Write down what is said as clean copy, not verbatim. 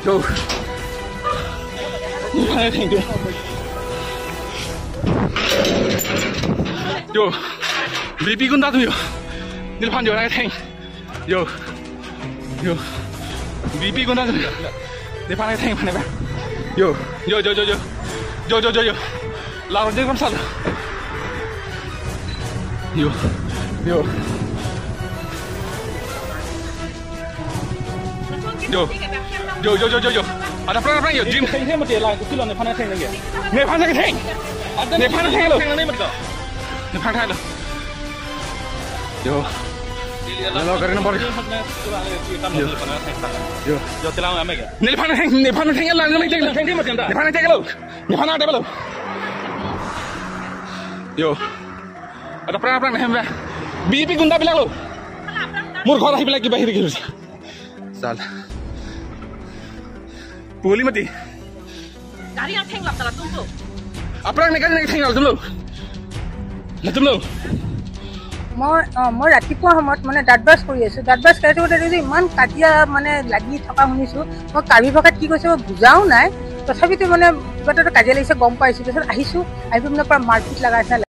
Yo. Yo. BP gunda tu yo. Nilpan yo nak teng. Yo. Yo. BP gunda tu yo. Nilpan nak teng mana ba? Yo. Yo. Yo. Lawan je kam sal. Yo. Yo. Yo. Ada perang yo. Jim. Ini mesti lain. Kau lain panas teng lagi. Nilpan nak teng. Nilpan nak teng lo. Teng ni mesti. Nilpan teng lo. Yo. Lalu kerana nomor. Yo. Yo telang ame ke? Nilpan nak teng lah. Teng ni mesti anda. Nilpan nak teng lo. Nilpan nak teng lo. Yo. Ada perang ni hamba. BP gunda bilang lo. Mur khor ahi bilang ki bahir ki. Sal. Puli mati. Gari yang teng lap dalam tunggu. Apa yang negara teng lah tum lo. মই ৰাতিপুৱা সময়ত মানে দাঁত brush কৰি আছোঁ দাঁত brush কৰি থাকোঁতে যদি ইমান কাজিয়া মানে লাগি থকা শুনিছোঁ মই কাৰ্বি ভাষাত কি কৈছে মই বুজাও নাই তথাপিতো মানে কিবা এটা কাজিয়া লাগিছে গম পাইছোঁ তাৰপিছত আহিছোঁ আহি মানে পৰা মাৰপিট লগাইছে